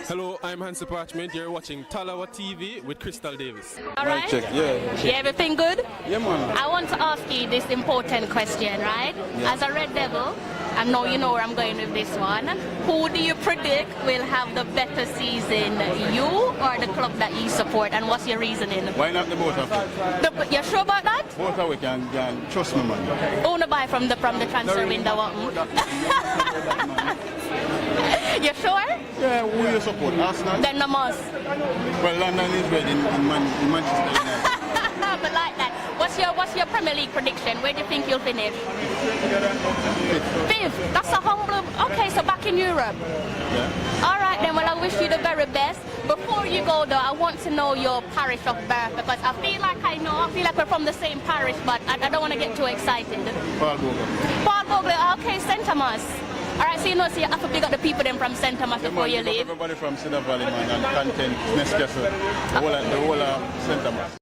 Hello, I'm Hansi Parchment. You're watching Talawa TV with Crystal Davis. All right. Check, yeah. Yeah, everything good? Yeah, man. I want to ask you this important question, right? Yeah. As a Red Devil, I know you know where I'm going with this one. Who do you predict will have the better season, you or the club that you support, and what's your reasoning? Why not the both of us? You're sure about that? Both of we can trust me, man. Own a buy from the transfer window. You sure? Yeah, who you support? Arsenal? Then the must. Well, London is ready in Manchester United. But like that. What's your Premier League prediction? Where do you think you'll finish? Fifth. That's a humble. Okay, so back in Europe. Yeah. All right then. Well, I wish you the very best. Before you go though, I want to know your parish of birth because I feel like we're from the same parish, but I don't want to get too excited. Paul Bogle. Paul Bogle. Okay, St. Thomas. All right, so you have to pick up the people then from St. Thomas before you leave. Everybody from Cedar Valley, man, and Content, Newcastle, the whole of St. Thomas.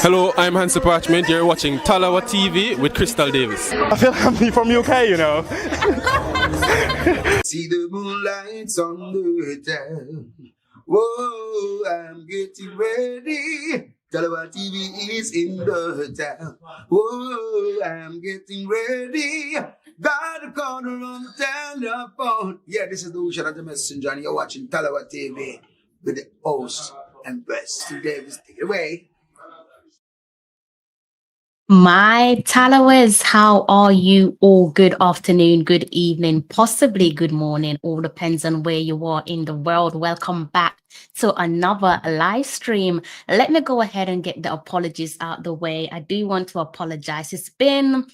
Hello, I'm Hansi Parchment. You're watching Talawa TV with Crystal Davis. I feel like I'm from UK, you know. See the moonlights on the town. Whoa, I'm getting ready. Talawa TV is in the town. Whoa, I'm getting ready. Got a corner on the telephone. Yeah, this is the Ocean of the Messenger, and you're watching Talawa TV with the host and best Davis. Take it away. My Talawers, how are you all? Good afternoon, good evening, possibly good morning. All depends on where you are in the world. Welcome back to another live stream. Let me go ahead and get the apologies out the way. I do want to apologize. It's been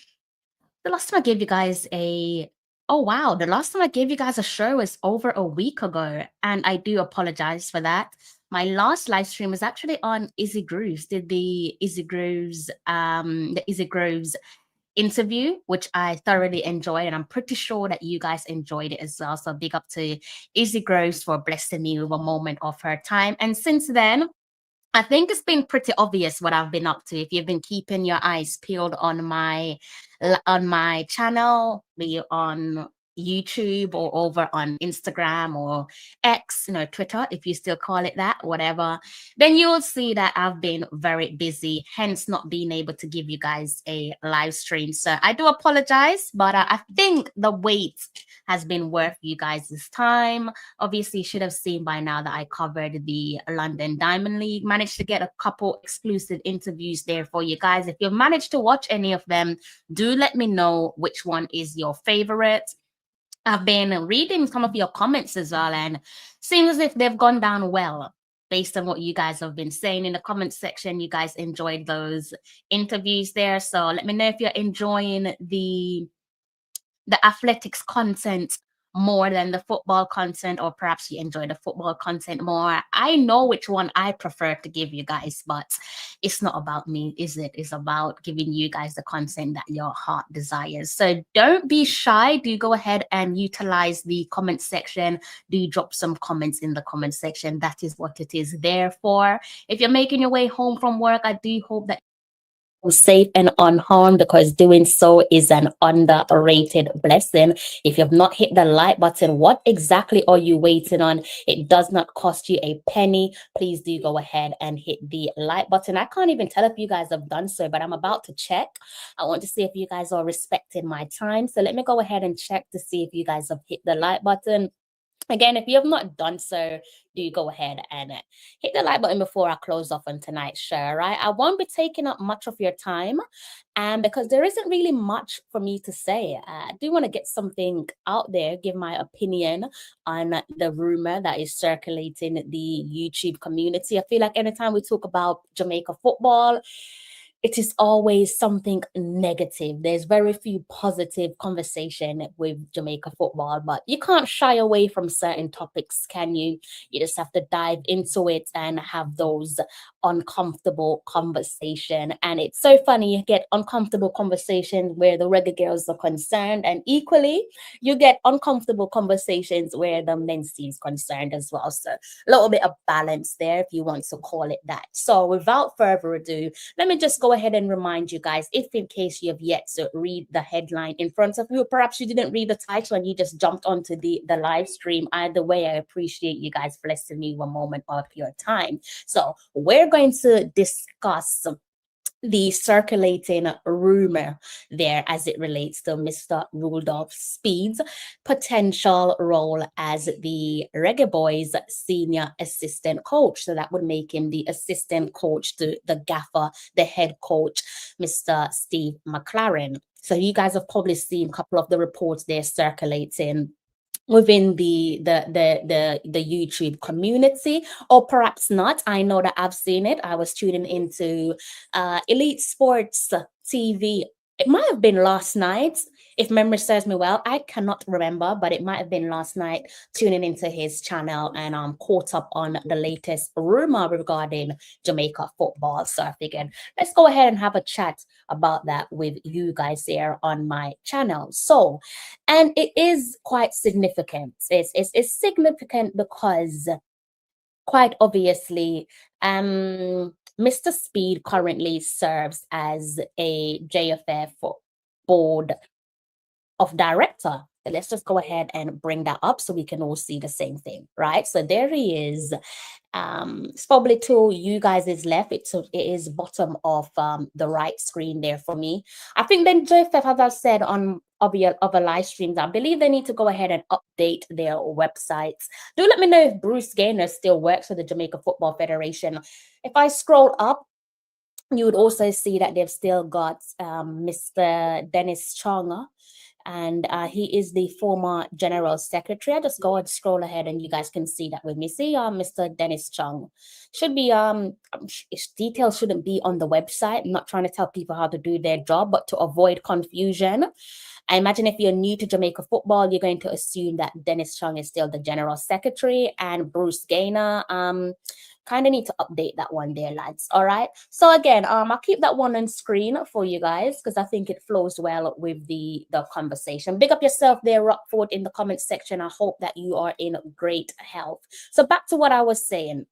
the last time I gave you guys the last time I gave you guys a show was over a week ago, and I do apologize for that. My last live stream was actually on Izzy Grooves, did the Izzy Grooves interview, which I thoroughly enjoyed, and I'm pretty sure that you guys enjoyed it as well. So big up to Izzy Grooves for blessing me with a moment of her time. And since then, I think it's been pretty obvious what I've been up to. If you've been keeping your eyes peeled on my channel, be it on YouTube or over on Instagram or X, Twitter, if you still call it that, whatever, then you'll see that I've been very busy, hence not being able to give you guys a live stream. So I do apologize, but I think the wait has been worth you guys this time. Obviously, you should have seen by now that I covered the London Diamond League, managed to get a couple exclusive interviews there for you guys. If you've managed to watch any of them, do let me know which one is your favorite. I've been reading some of your comments as well, and seems as if they've gone down well based on what you guys have been saying in the comment section. You guys enjoyed those interviews there. So let me know if you're enjoying the athletics content more than the football content, or perhaps you enjoy the football content more. I know which one I prefer to give you guys, but it's not about me, is it? It's about giving you guys the content that your heart desires. So don't be shy. Do go ahead and utilize the comment section. Do drop some comments in the comment section. That is what it is there for. If you're making your way home from work, I do hope that safe and unharmed, because doing so is an underrated blessing. If you have not hit the like button, what exactly are you waiting on? It does not cost you a penny. Please do go ahead and hit the like button. I can't even tell if you guys have done so, but I'm about to check. I want to see if you guys are respecting my time. So let me go ahead and check to see if you guys have hit the like button. Again, if you have not done so, do go ahead and hit the like button before I close off on tonight's show, right? I won't be taking up much of your time, and because there isn't really much for me to say. I do want to get something out there, give my opinion on the rumor that is circulating the YouTube community. I feel like anytime we talk about Jamaica football, it is always something negative. There's very few positive conversation with Jamaica football, but you can't shy away from certain topics, can you? You just have to dive into it and have those uncomfortable conversation. And it's so funny, you get uncomfortable conversations where the reggae girls are concerned, and equally you get uncomfortable conversations where the men's team is concerned as well. So a little bit of balance there, if you want to call it that. So without further ado, let me just go ahead and remind you guys, if in case you have yet to read the headline in front of you, perhaps you didn't read the title and you just jumped onto the live stream. Either way, I appreciate you guys blessing me one moment of your time. So we're going to discuss the circulating rumor there as it relates to Mr. Rudolph Speid's potential role as the Reggae Boyz senior assistant coach. So that would make him the assistant coach to the gaffer, the head coach, Mr. Steve McLaren. So you guys have probably seen a couple of the reports there circulating within the YouTube community, or perhaps not. I know that I've seen it. I was tuning into Elite Sports TV. It might have been last night, if memory serves me well. I cannot remember, but it might have been last night, tuning into his channel, and I'm caught up on the latest rumor regarding Jamaica football. So I figured let's go ahead and have a chat about that with you guys here on my channel. So, and it is quite significant. It's significant because quite obviously, Mr. Speid currently serves as a JFF board of director. Let's just go ahead and bring that up so we can all see the same thing, right? So there he is. It's probably to you guys is left. It is bottom of the right screen there for me. I think then JFF, as I've said on other live streams, I believe they need to go ahead and update their websites. Do let me know if Bruce Gaynor still works for the Jamaica Football Federation. If I scroll up, you would also see that they've still got Mr. Dennis Chonga, and he is the former general secretary. I just go and scroll ahead and you guys can see that with me. See, Mr. Dennis Chung should be, details shouldn't be on the website. I'm not trying to tell people how to do their job, but to avoid confusion. I imagine if you're new to Jamaica football, you're going to assume that Dennis Chung is still the general secretary, and Bruce Gaynor, kind of need to update that one there, lads. All right. So again, I'll keep that one on screen for you guys because I think it flows well with the conversation. Big up yourself there, Rockford, in the comment section. I hope that you are in great health. So back to what I was saying.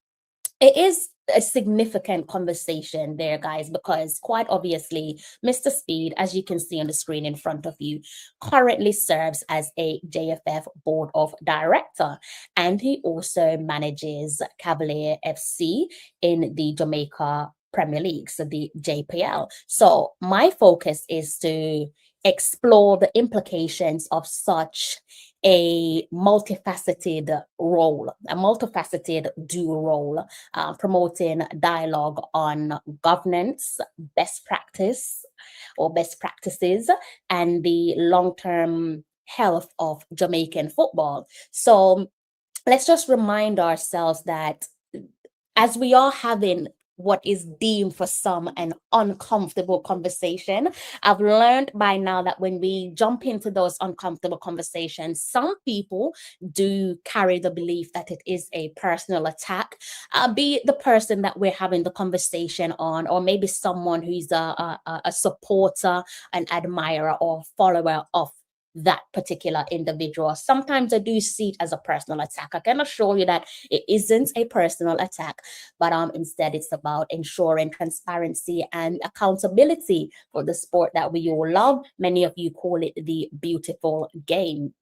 It is a significant conversation there, guys, because quite obviously, Mr. Speid, as you can see on the screen in front of you, currently serves as a JFF board of director, and he also manages Cavalier FC in the Jamaica Premier League, so the JPL. So my focus is to explore the implications of such a multifaceted role, a multifaceted dual role, promoting dialogue on governance, best practice or best practices, and the long-term health of Jamaican football. So let's just remind ourselves that as we are having what is deemed for some an uncomfortable conversation, I've learned by now that when we jump into those uncomfortable conversations, some people do carry the belief that it is a personal attack, be it the person that we're having the conversation on, or maybe someone who's a supporter, an admirer, or follower of that particular individual. Sometimes I do see it as a personal attack. I can assure you that it isn't a personal attack, but instead it's about ensuring transparency and accountability for the sport that we all love. Many of you call it the beautiful game.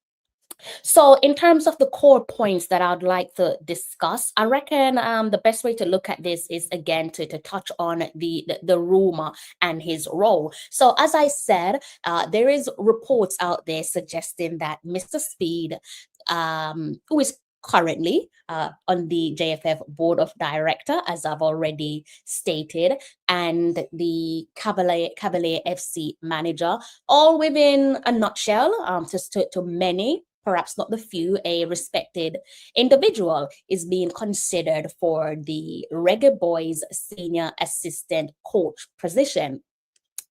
So in terms of the core points that I'd like to discuss, I reckon the best way to look at this is, again, to touch on the rumor and his role. So as I said, there is reports out there suggesting that Mr. Speid, who is currently on the JFF board of director, as I've already stated, and the Cavalier FC manager, all within a nutshell, just to many, perhaps not the few, a respected individual is being considered for the Reggae Boyz senior assistant coach position.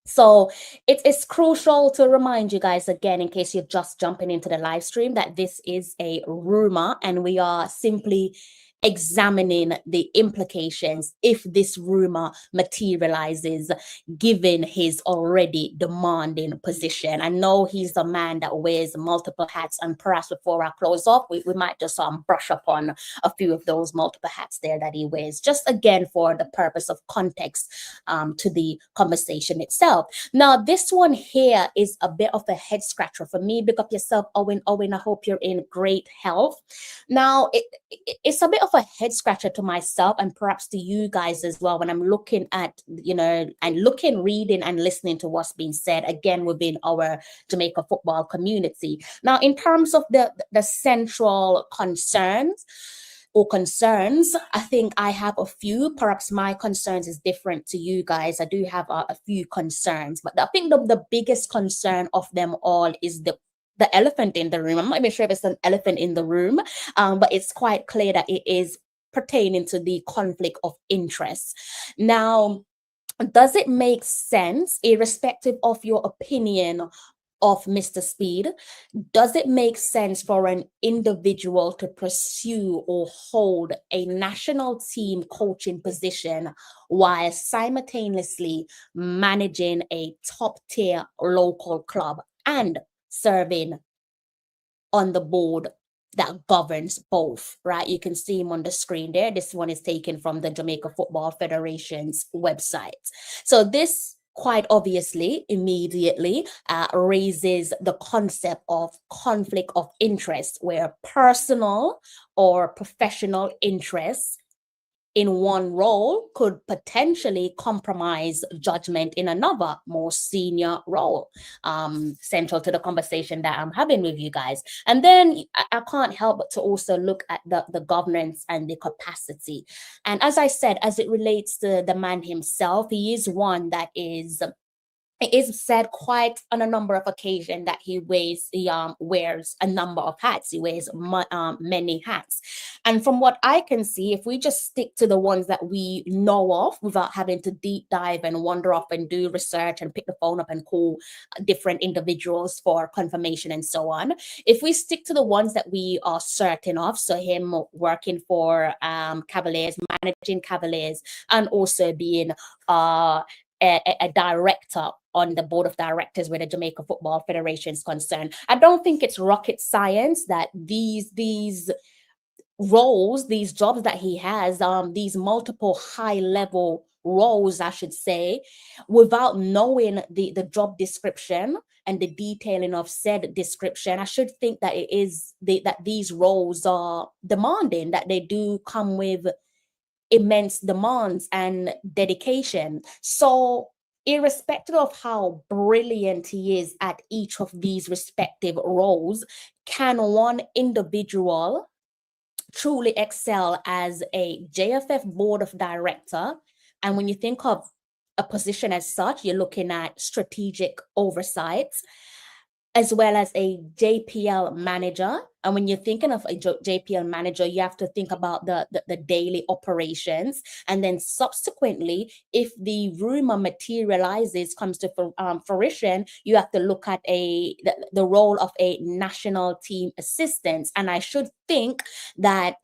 So it is crucial to remind you guys again, in case you're just jumping into the live stream, that this is a rumor and we are simply examining the implications if this rumor materializes, given his already demanding position. I know he's a man that wears multiple hats, and perhaps before I close off, we might just brush upon a few of those multiple hats there that he wears, just again for the purpose of context to the conversation itself. Now, this one here is a bit of a head scratcher for me. Pick up yourself, Owen. Owen, I hope you're in great health. Now, it's a bit of a head scratcher to myself and perhaps to you guys as well when I'm looking at, reading and listening to what's being said again within our Jamaica football community. Now, in terms of the central concerns, I think I have a few. Perhaps my concerns is different to you guys. I do have a few concerns, but I think the biggest concern of them all is the elephant in the room. I'm not even sure if it's an elephant in the room, but it's quite clear that it is pertaining to the conflict of interest. Now, does it make sense, irrespective of your opinion of Mr. Speid, does it make sense for an individual to pursue or hold a national team coaching position while simultaneously managing a top-tier local club and serving on the board that governs both, right? You can see him on the screen there. This one is taken from the Jamaica Football Federation's website. So this quite obviously immediately raises the concept of conflict of interest, where personal or professional interests in one role could potentially compromise judgment in another more senior role, central to the conversation that I'm having with you guys. And then I can't help but to also look at the governance and the capacity. And as I said, as it relates to the man himself, he is one that is... It is said quite on a number of occasions that he wears a number of hats. He wears many hats. And from what I can see, if we just stick to the ones that we know of without having to deep dive and wander off and do research and pick the phone up and call different individuals for confirmation and so on, if we stick to the ones that we are certain of, so him working for Cavaliers, managing Cavaliers, and also being a director on the board of directors where the Jamaica Football Federation is concerned, I don't think it's rocket science that these roles, these jobs that he has, these multiple high-level roles, I should say, without knowing the job description and the detailing of said description, I should think that it is that these roles are demanding, that they do come with immense demands and dedication. So irrespective of how brilliant he is at each of these respective roles, can one individual truly excel as a JFF board of director? And when you think of a position as such, you're looking at strategic oversight, as well as a JPL manager. And when you're thinking of a JPL manager, you have to think about the daily operations. And then subsequently, if the rumor materializes, comes to fruition, you have to look at the role of a national team assistant. And I should think that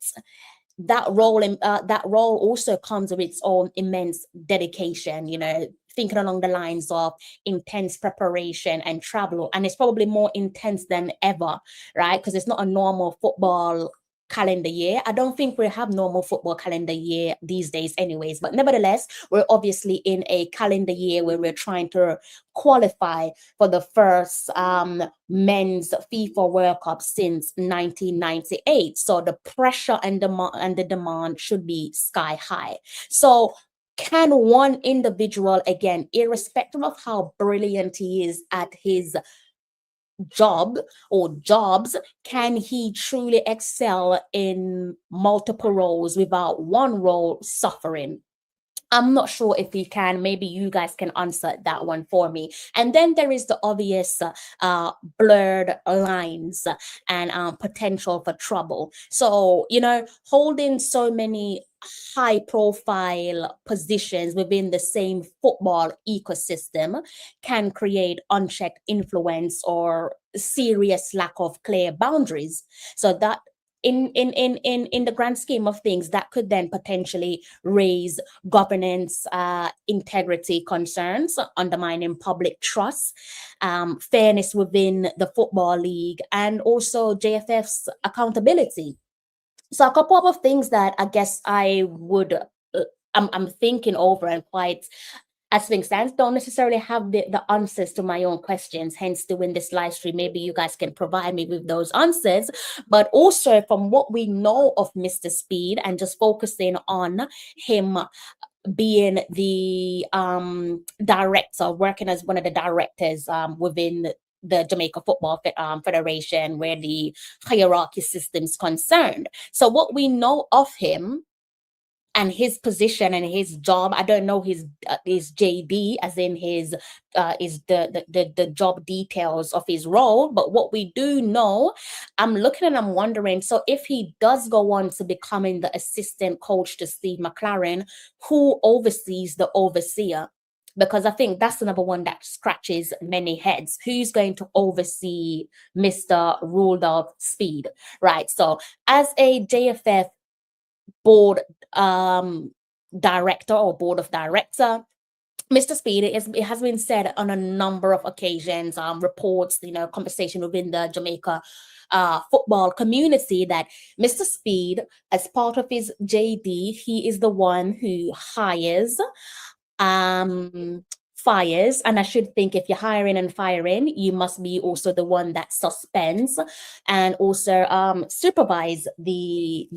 role also comes with its own immense dedication, thinking along the lines of intense preparation and travel. And it's probably more intense than ever, right? Because it's not a normal football calendar year. I don't think we have normal football calendar year these days anyways, but nevertheless, we're obviously in a calendar year where we're trying to qualify for the first men's FIFA World Cup since 1998. So the pressure and the demand should be sky high. So can one individual, again, irrespective of how brilliant he is at his job or jobs, can he truly excel in multiple roles without one role suffering? I'm not sure if he can. Maybe you guys can answer that one for me. And then there is the obvious blurred lines and potential for trouble. So, holding so many high profile positions within the same football ecosystem can create unchecked influence or serious lack of clear boundaries. So that in the grand scheme of things, that could then potentially raise governance integrity concerns, undermining public trust, fairness within the football league, and also JFF's accountability. So a couple of things that I guess I would I'm thinking over, and quite, as things stands, don't necessarily have the answers to my own questions, hence doing this live stream. Maybe you guys can provide me with those answers. But also from what we know of Mr. Speid, and just focusing on him being the director, working as one of the directors within the Jamaica Football Federation, where the hierarchy system is concerned. So what we know of him and his position and his job, I don't know his JD, as in his the job details of his role, but what we do know, I'm looking and I'm wondering, so if he does go on to becoming the assistant coach to Steve McLaren, who oversees the overseer? Because I think that's another one that scratches many heads. Who's going to oversee Mr. Rudolph Speid, right? So as a JFF board director or board of director, Mr. Speid, it has been said on a number of occasions, reports, conversation within the Jamaica football community, that Mr. Speid, as part of his JD, he is the one who hires, fires, and I should think if you're hiring and firing, you must be also the one that suspends and also supervise the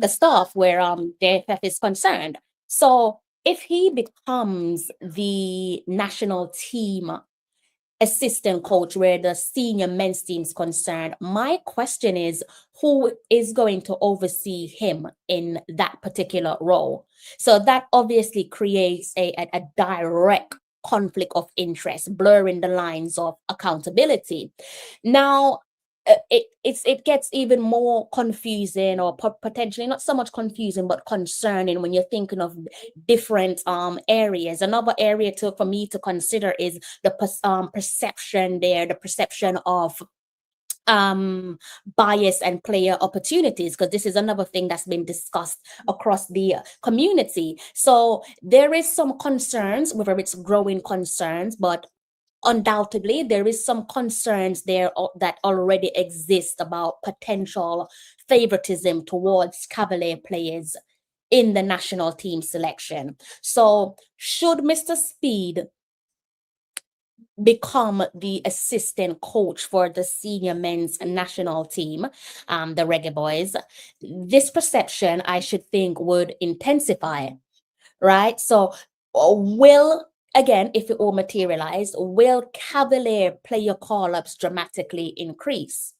staff where JFF is concerned. So if he becomes the national team assistant coach where the senior men's team is concerned, my question is, who is going to oversee him in that particular role? So that obviously creates a direct conflict of interest, blurring the lines of accountability. Now, it gets even more confusing, or potentially not so much confusing, but concerning when you're thinking of different areas. Another area for me to consider is the perception there, the perception of bias and player opportunities, because this is another thing that's been discussed across the community. So there is some concerns, whether it's growing concerns, but undoubtedly there is some concerns there that already exist about potential favoritism towards Cavalier players in the national team selection. So should Mr. Speid become the assistant coach for the senior men's national team, the Reggae Boyz, this perception, I should think, would intensify, right? So again, if it all materialized, will Cavalier player call-ups dramatically increase?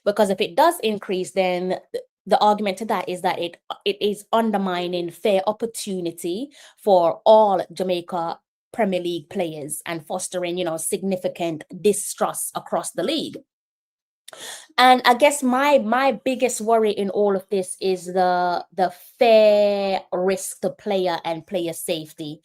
Because if it does increase, then the argument to that is that it is undermining fair opportunity for all Jamaica Premier League players and fostering, significant distrust across the league. And I guess my biggest worry in all of this is the fair risk to player and player safety.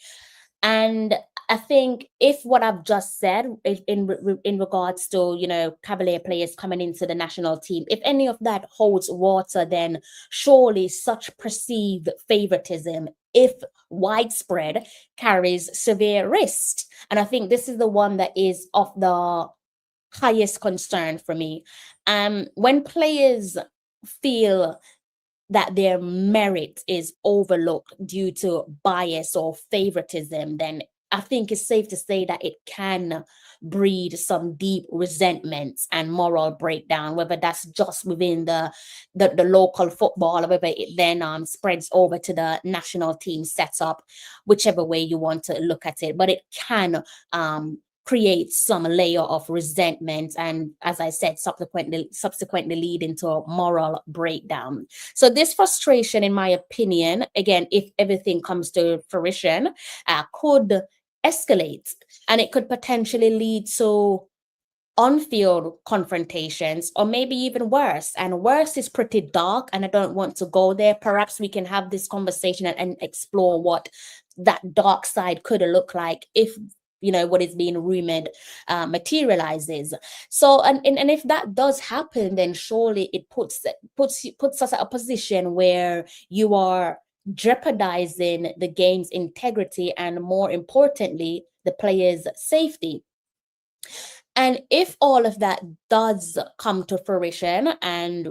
And I think if what I've just said in regards to, Cavalier players coming into the national team, if any of that holds water, then surely such perceived favoritism, if widespread, carries severe risk. And I think this is the one that is of the highest concern for me. When players feel that their merit is overlooked due to bias or favoritism, then I think it's safe to say that it can breed some deep resentments and moral breakdown, whether that's just within the local football, or whether it then spreads over to the national team setup, whichever way you want to look at it. But it can create some layer of resentment, and as I said, subsequently lead into a moral breakdown. So this frustration, in my opinion, again, if everything comes to fruition, could escalate, and it could potentially lead to on-field confrontations, or maybe even worse. And worse is pretty dark, and I don't want to go there. Perhaps we can have this conversation and explore what that dark side could look like if what is being rumored materializes. So and if that does happen, then surely it puts us at a position where you are jeopardizing the game's integrity and, more importantly, the players' safety. And if all of that does come to fruition, and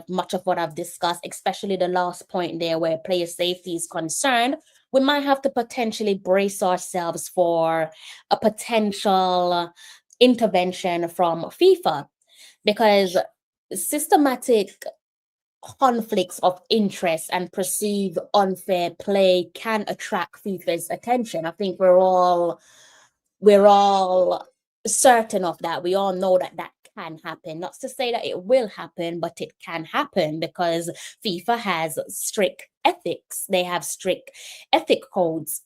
much of what I've discussed, especially the last point there where player safety is concerned, we might have to potentially brace ourselves for a potential intervention from FIFA, because systematic conflicts of interest and perceived unfair play can attract FIFA's attention. I think we're all certain of that. We all know that can happen. Not to say that it will happen, but it can happen because FIFA has strict ethics. They have strict ethic codes.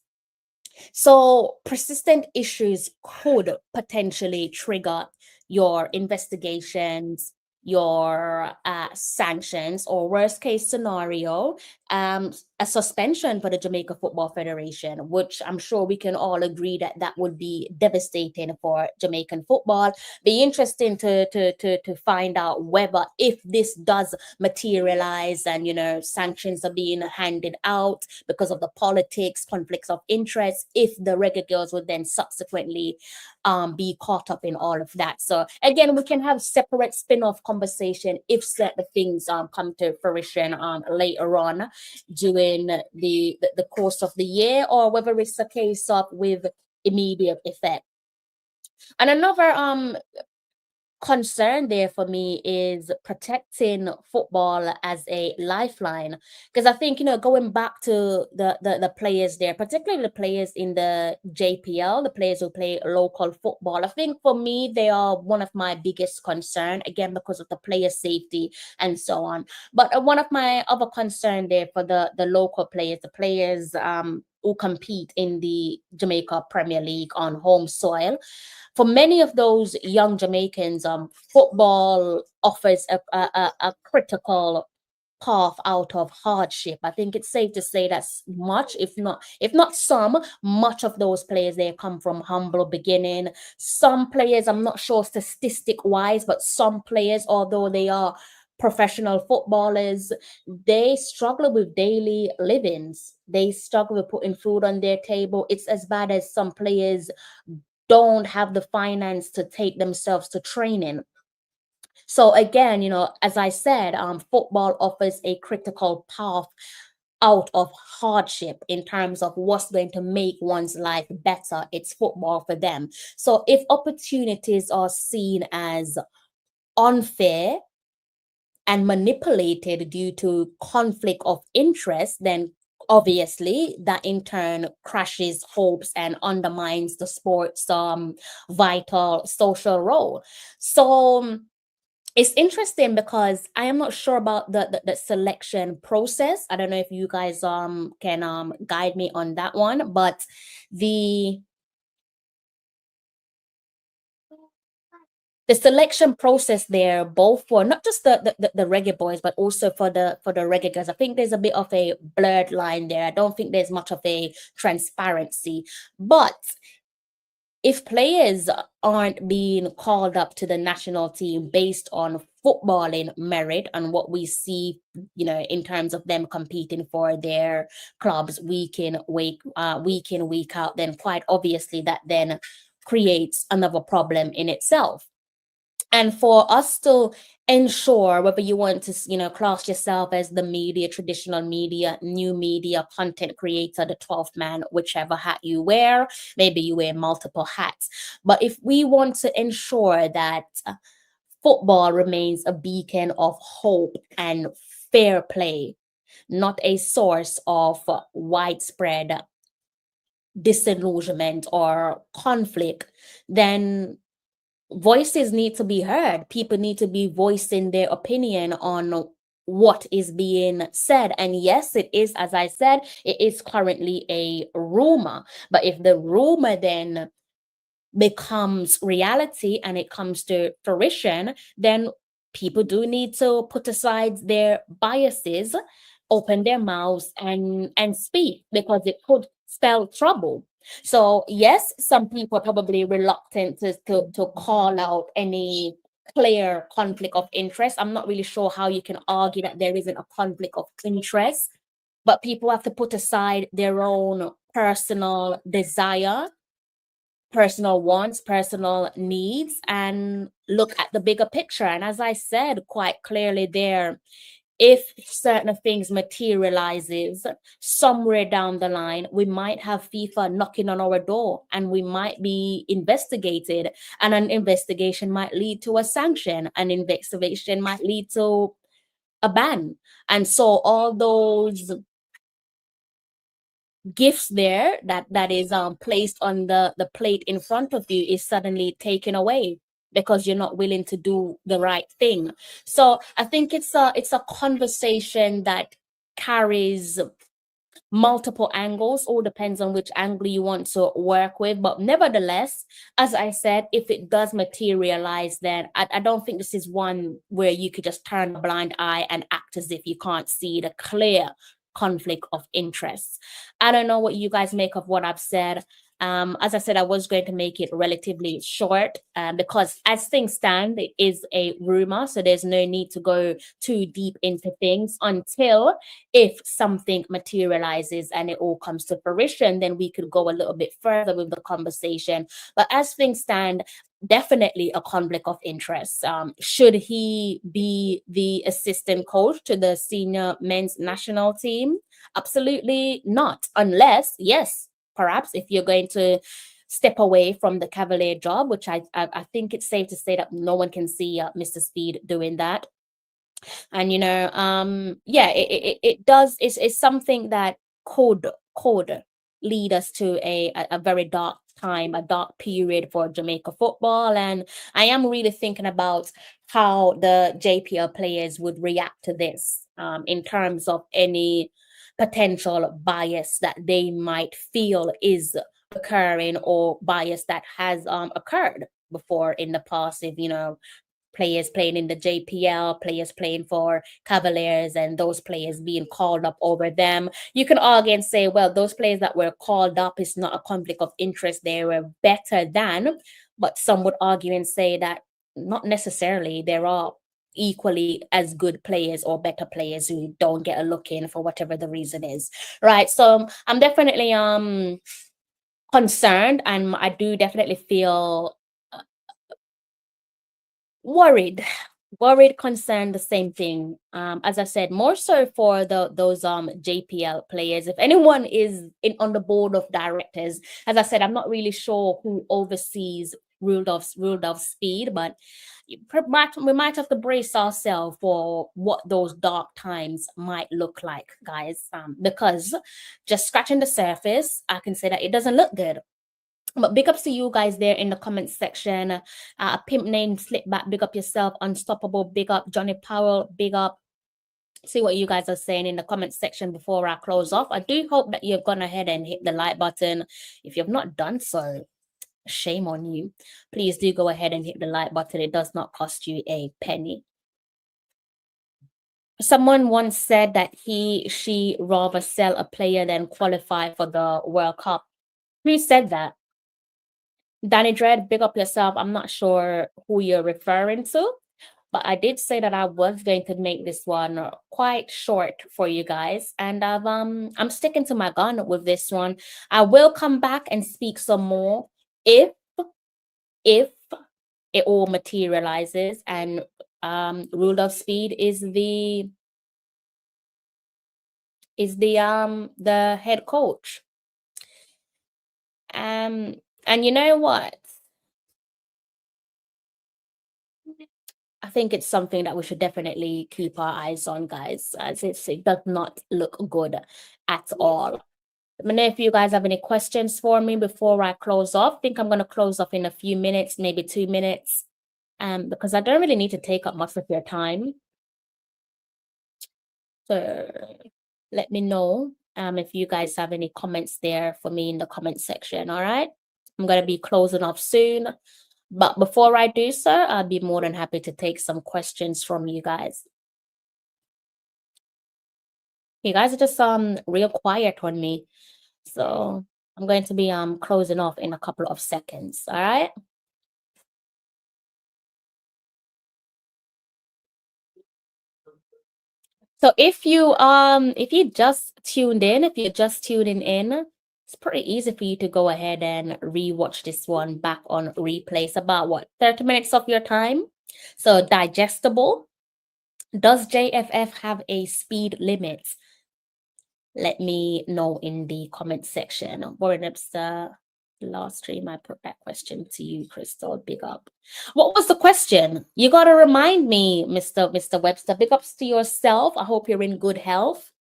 So persistent issues could potentially trigger your investigations, your sanctions, or worst case scenario, a suspension for the Jamaica Football Federation, which I'm sure we can all agree that would be devastating for Jamaican football. Be interesting to find out whether, if this does materialize and sanctions are being handed out because of the politics, conflicts of interest, if the Reggae Girls would then subsequently be caught up in all of that. So again, we can have separate spin-off conversation if certain things come to fruition later on during the course of the year, or whether it's a case of with immediate effect. And another concern there for me is protecting football as a lifeline, because I think going back to the players there, particularly the players in the JPL, the players who play local football, I think for me they are one of my biggest concern, again because of the player safety and so on. But one of my other concern there for the local players, the players who compete in the Jamaica Premier League on home soil, for many of those young Jamaicans, football offers a critical path out of hardship. I think it's safe to say that much, if not some, much of those players, they come from humble beginning. Some players, I'm not sure statistic wise, but some players, although they are professional footballers, they struggle with daily livings. They struggle with putting food on their table. It's as bad as some players don't have the finance to take themselves to training. So again, as I said, football offers a critical path out of hardship in terms of what's going to make one's life better. It's football for them. So if opportunities are seen as unfair and manipulated due to conflict of interest, then obviously that in turn crashes hopes and undermines the sport's vital social role. So it's interesting because I am not sure about the selection process. I don't know if you guys can guide me on that one, but the selection process there, both for not just the Reggae Boyz, but also for the Reggae Girls, I think there's a bit of a blurred line there. I don't think there's much of a transparency. But if players aren't being called up to the national team based on footballing merit and what we see, in terms of them competing for their clubs week in, week out, then quite obviously that then creates another problem in itself. And for us to ensure, whether you want to, class yourself as the media, traditional media, new media, content creator, the 12th man, whichever hat you wear, maybe you wear multiple hats. But if we want to ensure that football remains a beacon of hope and fair play, not a source of widespread disillusionment or conflict, then voices need to be heard. People need to be voicing their opinion on what is being said. And yes, it is, as I said, it is currently a rumor. But if the rumor then becomes reality and it comes to fruition, then people do need to put aside their biases, open their mouths and speak, because it could spell trouble. So yes, some people are probably reluctant to call out any clear conflict of interest. I'm not really sure how you can argue that there isn't a conflict of interest, but people have to put aside their own personal desire, personal wants, personal needs, and look at the bigger picture. And as I said quite clearly there, if certain things materializes somewhere down the line, we might have FIFA knocking on our door and we might be investigated, and an investigation might lead to a sanction, an investigation might lead to a ban. And so all those gifts there that is placed on the plate in front of you is suddenly taken away because you're not willing to do the right thing. So I think it's a conversation that carries multiple angles. All depends on which angle you want to work with. But nevertheless, as I said, if it does materialize, then I don't think this is one where you could just turn a blind eye and act as if you can't see the clear conflict of interest. I don't know what you guys make of what I've said. As I said, I was going to make it relatively short because as things stand, it is a rumor. So there's no need to go too deep into things until if something materializes and it all comes to fruition, then we could go a little bit further with the conversation. But as things stand, definitely a conflict of interest. Should he be the assistant coach to the senior men's national team? Absolutely not. Unless, yes, perhaps if you're going to step away from the Cavalier job, which I think it's safe to say that no one can see Mr. Speid doing that. And yeah, it does. It's something that could lead us to a very dark time, a dark period for Jamaica football. And I am really thinking about how the JPL players would react to this in terms of any potential bias that they might feel is occurring, or bias that has occurred before in the past. If players playing in the JPL, players playing for Cavaliers, and those players being called up over them. You can argue and say, well, those players that were called up is not a conflict of interest. They were better than, but some would argue and say that not necessarily. There are equally as good players or better players who don't get a look in for whatever the reason is, right? So I'm definitely concerned, and I do definitely feel worried, concerned, the same thing. As I said, more so for those JPL players. If anyone is on the board of directors, as I said, I'm not really sure who oversees Rudolph Speid, but we might have to brace ourselves for what those dark times might look like, guys. Because just scratching the surface, I can say that it doesn't look good. But big ups to you guys there in the comment section. Pimp name Slipback, big up yourself. Unstoppable, big up. Johnny Powell, big up. See what you guys are saying in the comment section before I close off. I do hope that you've gone ahead and hit the like button. If you've not done so, shame on you. Please do go ahead and hit the like button. It does not cost you a penny. Someone once said that she rather sell a player than qualify for the World Cup. Who said that? Danny Dread, big up yourself. I'm not sure who you're referring to, but I did say that I was going to make this one quite short for you guys, and I'm sticking to my gun with this one. I will come back and speak some more if it all materializes and Rudolph Speid is the head coach. And you know what? I think it's something that we should definitely keep our eyes on, guys, as it does not look good at all. Let me know if you guys have any questions for me before I close off. I think I'm going to close off in a few minutes, maybe 2 minutes, because I don't really need to take up much of your time. So let me know if you guys have any comments there for me in the comment section. All right, I'm going to be closing off soon. But before I do so, I'll be more than happy to take some questions from you guys. You guys are just real quiet on me. So I'm going to be closing off in a couple of seconds. All right. So if you just tuned in, if you're just tuning in, it's pretty easy for you to go ahead and rewatch this one back on replay. It's about what, 30 minutes of your time. So digestible. Does JFF have a speed limit? Let me know in the comment section. Warren Webster, last stream I put that question to you, Crystal. Big up. What was the question? You gotta remind me, Mr. Webster. Big ups to yourself. I hope you're in good health.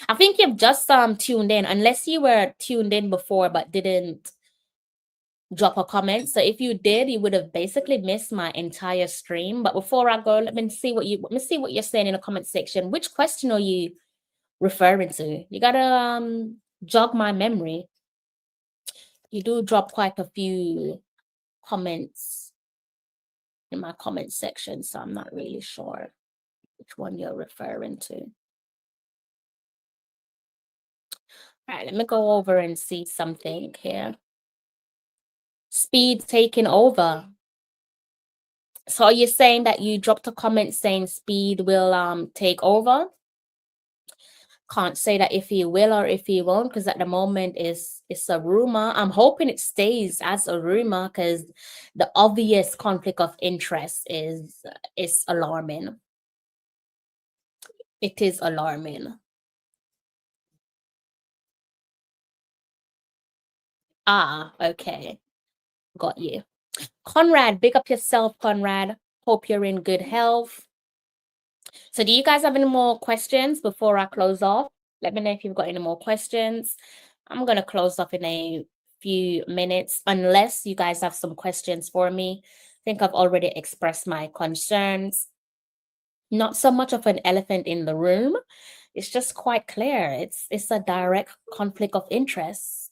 I think you've just tuned in, unless you were tuned in before but didn't drop a comment. So if you did, you would have basically missed my entire stream. But before I go, let me see what you're saying in the comment section. Which question are you referring to? You gotta jog my memory. You do drop quite a few comments in my comment section, so I'm not really sure which one you're referring to. All right, let me go over and see something here. Speed taking over. So are you saying that you dropped a comment saying Speed will take over? Can't say that if he will or if he won't, because at the moment it's a rumor. I'm hoping it stays as a rumor, because the obvious conflict of interest is alarming. It is alarming. Ah, okay. Got you. Conrad, big up yourself, Conrad. Hope you're in good health. So do you guys have any more questions before I close off? Let me know if you've got any more questions. I'm going to close off in a few minutes, unless you guys have some questions for me. I think I've already expressed my concerns. Not so much of an elephant in the room. It's just quite clear. It's a direct conflict of interest.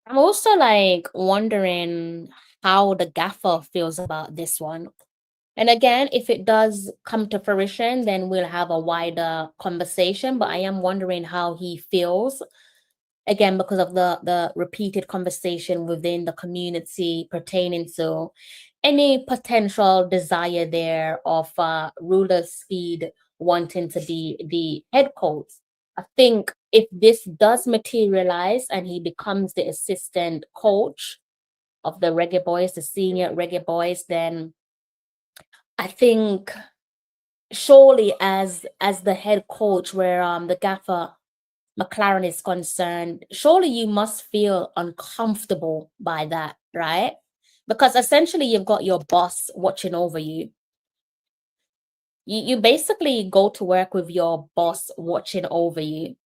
I'm also like wondering how the gaffer feels about this one. And again, if it does come to fruition, then we'll have a wider conversation. But I am wondering how he feels, again, because of the repeated conversation within the community pertaining to any potential desire there of Rudolph Speid wanting to be the head coach. I think if this does materialize and he becomes the assistant coach of the Reggae Boyz, the senior Reggae Boyz, then I think surely as the head coach, where the gaffer McLaren is concerned, surely you must feel uncomfortable by that, right? Because essentially you've got your boss watching over you. You basically go to work with your boss watching over you.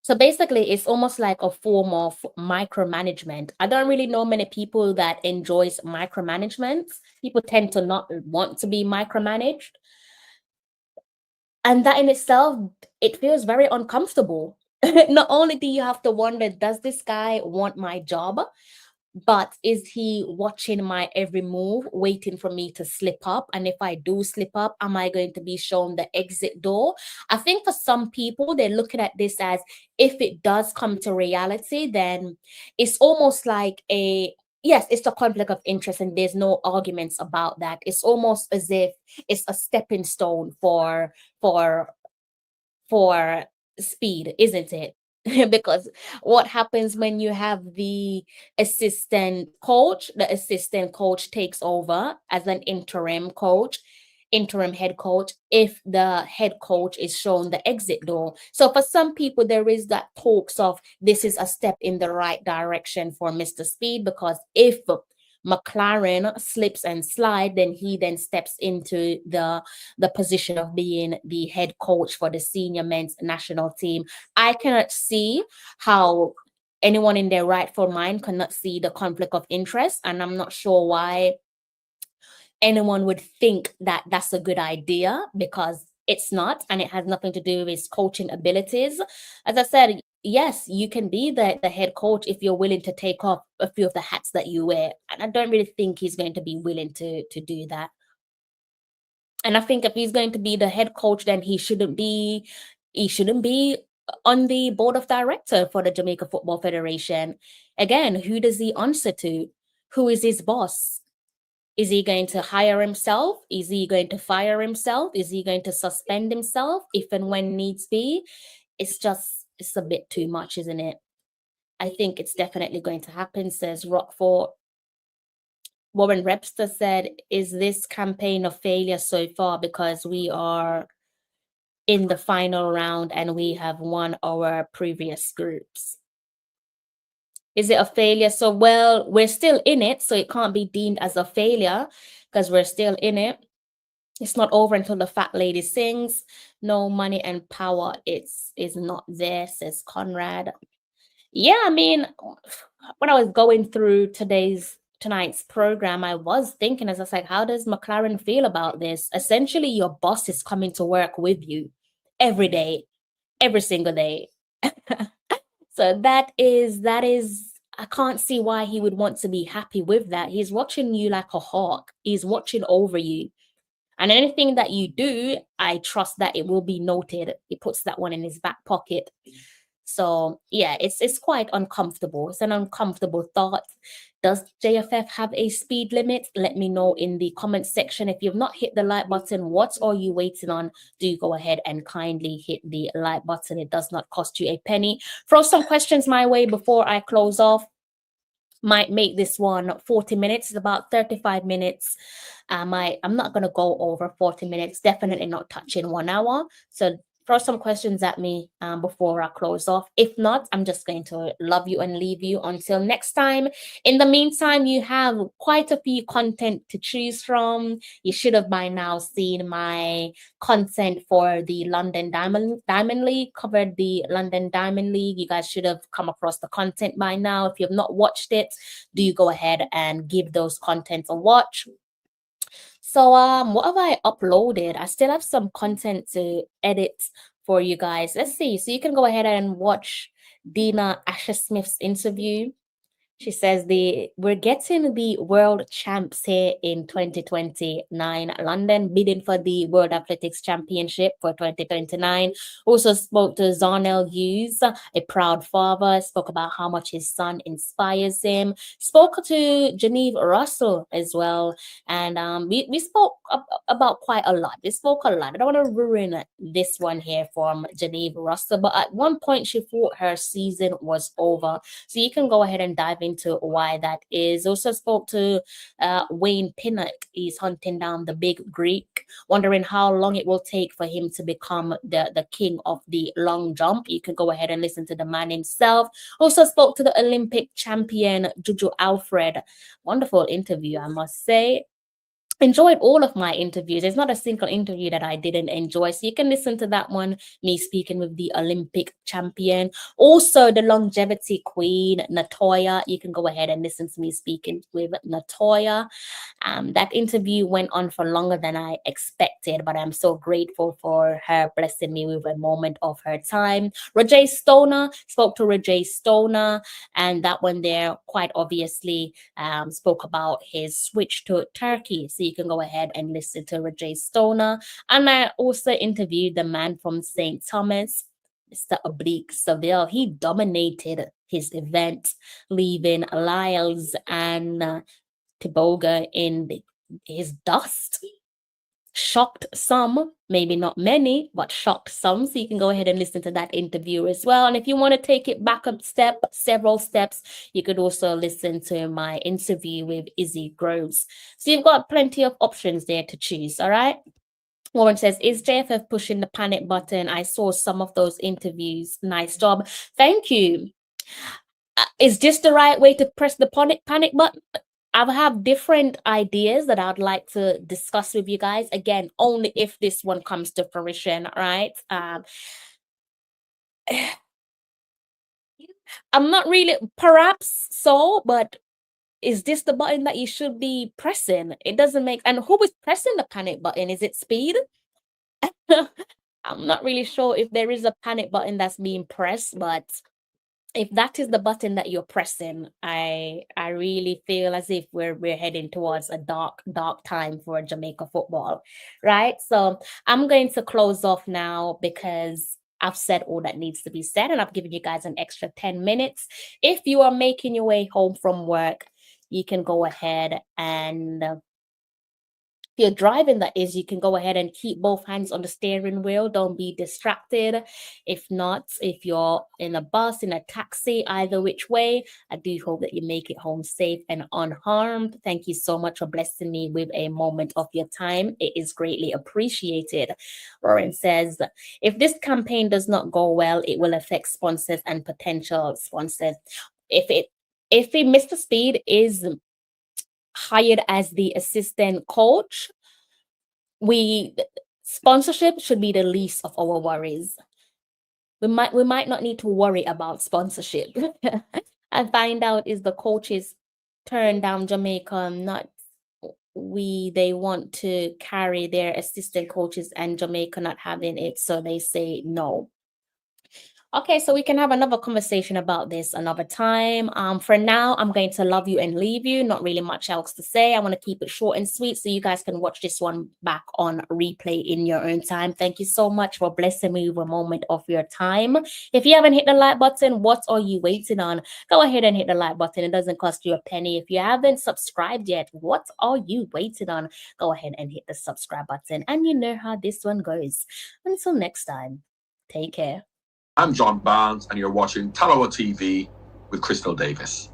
So basically, it's almost like a form of micromanagement. I don't really know many people that enjoys micromanagement. People tend to not want to be micromanaged. And that in itself, it feels very uncomfortable. Not only do you have to wonder, does this guy want my job? But is he watching my every move, waiting for me to slip up? And if I do slip up, am I going to be shown the exit door? I think for some people, they're looking at this as, if it does come to reality, then it's almost like yes, it's a conflict of interest and there's no arguments about that. It's almost as if it's a stepping stone for Speid, isn't it? Because what happens when you have the assistant coach? The assistant coach takes over as an interim head coach, if the head coach is shown the exit door. So for some people, there is that talks of this is a step in the right direction for Mr. Speid, because if McLaren slips and slide, then he then steps into the position of being the head coach for the senior men's national team. I cannot see how anyone in their rightful mind cannot see the conflict of interest, and I'm not sure why anyone would think that that's a good idea, because it's not, and it has nothing to do with his coaching abilities. As I said, yes, you can be the head coach if you're willing to take off a few of the hats that you wear. And I don't really think he's going to be willing to do that. And I think if he's going to be the head coach, then he shouldn't be on the board of director for the Jamaica Football Federation. Again, who does he answer to? Who is his boss? Is he going to hire himself? Is he going to fire himself? Is he going to suspend himself if and when needs be? It's a bit too much, isn't it? I think it's definitely going to happen, says Rockford. Warren Webster said, is this campaign a failure so far because we are in the final round and we have won our previous groups? Is it a failure? So, well, we're still in it, so it can't be deemed as a failure because we're still in it. It's not over until the fat lady sings. No money and power, is not there, says Conrad. Yeah, I mean, when I was going through tonight's program, I was thinking, as I was like, how does McLaren feel about this? Essentially, your boss is coming to work with you every day, every single day. So that is, I can't see why he would want to be happy with that. He's watching you like a hawk. He's watching over you. And anything that you do, I trust that it will be noted. He puts that one in his back pocket. So yeah, it's quite uncomfortable. It's an uncomfortable thought. Does JFF have a speed limit? Let me know in the comment section. If you've not hit the like button, what are you waiting on? Do go ahead and kindly hit the like button. It does not cost you a penny. Throw some questions my way before I close off. Might make this one 40 minutes. It's about 35 minutes. I'm not going to go over 40 minutes. Definitely not touching 1 hour. So throw some questions at me before I close off. If not, I'm just going to love you and leave you until next time. In the meantime, you have quite a few content to choose from. You should have by now seen my content for the London Diamond League, covered the London Diamond League. You guys should have come across the content by now. If you have not watched it, do go ahead and give those contents a watch. So what have I uploaded? I still have some content to edit for you guys. Let's see. So you can go ahead and watch Dina Asher-Smith's interview. She says we're getting the world champs here in 2029 London, bidding for the World Athletics Championship for 2029. Also spoke to Zarnell Hughes, a proud father, spoke about how much his son inspires him. Spoke to Genevieve Russell as well. And we spoke about quite a lot. We spoke a lot. I don't want to ruin this one here from Genevieve Russell, but at one point she thought her season was over. So you can go ahead and dive into why that is. Also spoke to Wayne Pinnock. He's hunting down the big Greek, wondering how long it will take for him to become the king of the long jump. You can go ahead and listen to the man himself. Also spoke to the Olympic champion, Juju Alfred. Wonderful interview, I must say. Enjoyed all of my interviews. There's not a single interview that I didn't enjoy. So you can listen to that one, me speaking with the Olympic champion. Also, the longevity queen, Natoya. You can go ahead and listen to me speaking with Natoya. That interview went on for longer than I expected, but I'm so grateful for her blessing me with a moment of her time. Rajay Stoner, spoke to Rajay Stoner, and that one there quite obviously spoke about his switch to Turkey. So you can go ahead and listen to Rajay Stoner. And I also interviewed the man from St. Thomas, Mr. Oblique Seville. He dominated his event, leaving Lyles and Tiboga in his dust. Shocked some, maybe not many, but shocked some. So you can go ahead and listen to that interview as well. And if you want to take it back a step, several steps, you could also listen to my interview with Izzy Groves. So you've got plenty of options there to choose, all right? Warren says, is JFF pushing the panic button? I saw some of those interviews. Nice job. Thank you. Is this the right way to press the panic button? I have different ideas that I'd like to discuss with you guys. Again, only if this one comes to fruition, right? I'm not really, perhaps so, but is this the button that you should be pressing? It doesn't make, and who is pressing the panic button? Is it Speed? I'm not really sure if there is a panic button that's being pressed, but if that is the button that you're pressing, I really feel as if we're heading towards a dark time for Jamaica football, right? So I'm going to close off now because I've said all that needs to be said, and I've given you guys an extra 10 minutes. If you are making your way home from work, you can go ahead and if you're driving, that is, you can go ahead and keep both hands on the steering wheel. Don't be distracted. If not, if you're in a bus, in a taxi, either which way, I do hope that you make it home safe and unharmed. Thank you so much for blessing me with a moment of your time. It is greatly appreciated. Lauren says, if this campaign does not go well, it will affect sponsors and potential sponsors. If Mr. Speid is hired as the assistant coach, sponsorship should be the least of our worries. We might not need to worry about sponsorship and find out is the coaches turn down Jamaica, not they want to carry their assistant coaches and Jamaica not having it, so they say no. Okay, so we can have another conversation about this another time. For now, I'm going to love you and leave you. Not really much else to say. I want to keep it short and sweet so you guys can watch this one back on replay in your own time. Thank you so much for blessing me with a moment of your time. If you haven't hit the like button, what are you waiting on? Go ahead and hit the like button. It doesn't cost you a penny. If you haven't subscribed yet, what are you waiting on? Go ahead and hit the subscribe button. And you know how this one goes. Until next time, take care. I'm John Barnes, and you're watching Talawa TV with Crystal Davis.